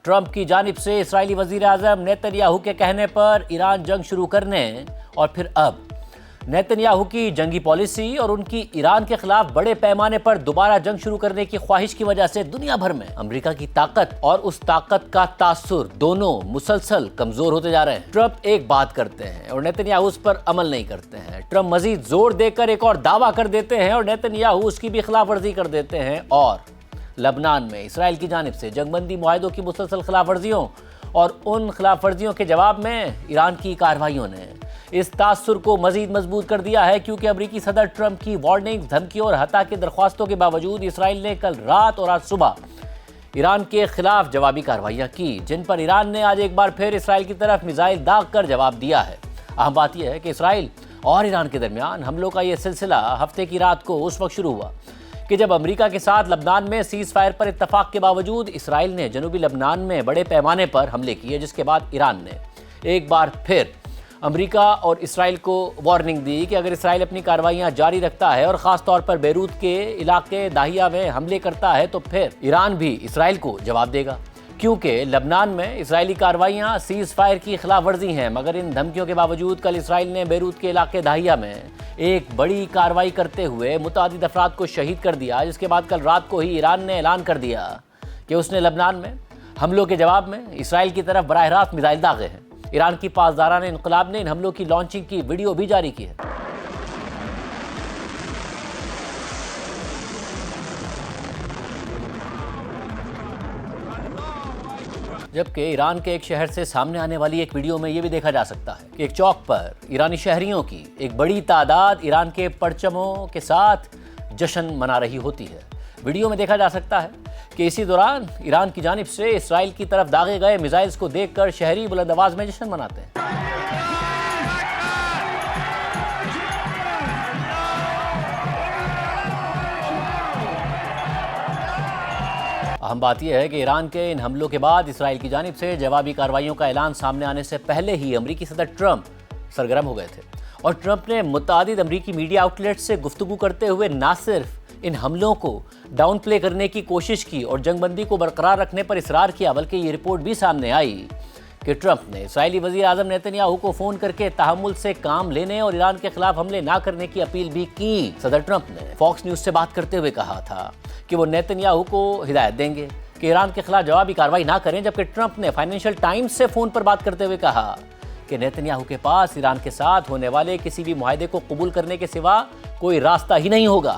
Trump की जानिब से इस्राएली वजीर आजम नेतन्याहू के कहने पर ईरान जंग शुरू करने और फिर अब नेतन्याहू की जंगी पॉलिसी और उनकी ईरान के खिलाफ बड़े पैमाने पर दोबारा जंग शुरू करने की ख्वाहिश की वजह से दुनिया भर में अमेरिका की ताकत और उस ताकत का तासुर दोनों मुसलसल कमजोर होते जा रहे हैं। ट्रंप एक बात करते हैं और नेतन्याहू उस पर अमल नहीं करते हैं। ट्रंप मजीद जोर देकर एक और दावा कर देते हैं और नेतन्याहू उसकी भी खिलाफ वर्जी कर देते हैं। और लबनान में इसराइल की जानिब से जंगबंदी मुआहदों की मुसलसल खिलाफ वर्जियों और उन खिलाफ वर्जियों के जवाब में ईरान की कार्रवाइयों ने इस तासुर को मजीद मजबूत कर दिया है, क्योंकि अमेरिकी सदर ट्रंप की वार्निंग, धमकी और हत्या की दरख्वास्तों के बावजूद इसराइल ने कल रात और आज सुबह ईरान के खिलाफ जवाबी कार्रवाइयां की, जिन पर ईरान ने आज एक बार फिर इसराइल की तरफ मिसाइल दाग कर जवाब दिया है। अहम बात यह है कि इसराइल और ईरान के दरमियान हमलों का यह सिलसिला हफ्ते की रात को उस वक्त शुरू हुआ कि जब अमेरिका के साथ लबनान में सीज फायर पर इत्तफाक के बावजूद इसराइल ने जनूबी लबनान में बड़े पैमाने पर हमले किए, जिसके बाद ईरान ने एक बार फिर अमेरिका और इसराइल को वार्निंग दी कि अगर इसराइल अपनी कार्रवाइयां जारी रखता है और ख़ास तौर पर बेरूत के इलाके दाहिया में हमले करता है तो फिर ईरान भी इसराइल को जवाब देगा, क्योंकि लबनान में इसराइली कार्रवाइयां सीज फायर की खिलाफ वर्जी हैं। मगर इन धमकियों के बावजूद कल इसराइल ने बेरूत के इलाके दाहिया में एक बड़ी कार्रवाई करते हुए मुतादिद अफराद को शहीद कर दिया, जिसके बाद कल रात को ही ईरान ने ऐलान कर दिया कि उसने लबनान में हमलों के जवाब में इसराइल की तरफ बराह रास्त मिसाइल दागे हैं। ईरान की पासदाराना इनकलाब ने इन हमलों की लॉन्चिंग की वीडियो भी जारी की है। जबकि ईरान के एक शहर से सामने आने वाली एक वीडियो में यह भी देखा जा सकता है कि एक चौक पर ईरानी शहरियों की एक बड़ी तादाद ईरान के परचमों के साथ जश्न मना रही होती है। वीडियो में देखा जा सकता है कि इसी दौरान ईरान की जानिब से इसराइल की तरफ दागे गए मिसाइल्स को देखकर शहरी बुलंद आवाज में जश्न मनाते हैं। अहम बात यह है कि ईरान के इन हमलों के बाद इसराइल की जानिब से जवाबी कार्रवाइयों का ऐलान सामने आने से पहले ही अमेरिकी सदर ट्रंप सरगर्म हो गए थे और ट्रंप ने मुतादिद अमेरिकी मीडिया आउटलेट से गुफ्तगू करते हुए न सिर्फ इन हमलों को डाउन प्ले करने की कोशिश की और जंगबंदी को बरकरार रखने पर इसरार किया, बल्कि ये रिपोर्ट भी सामने आई कि ट्रंप ने इसराइली वजीर आजम नेतन्याहू को फोन करके तहम्मुल से काम लेने और ईरान के खिलाफ हमले ना करने की अपील भी की। सदर ट्रंप ने फॉक्स न्यूज से बात करते हुए कहा था कि वो नेतन्याहू को हिदायत देंगे कि ईरान के खिलाफ जवाबी कार्रवाई ना करें, जबकि ट्रंप ने फाइनेंशियल टाइम्स से फोन पर बात करते हुए कहा कि नेतन्याहू के पास ईरान के साथ होने वाले किसी भी मुआहदे को कबूल करने के सिवा कोई रास्ता ही नहीं होगा।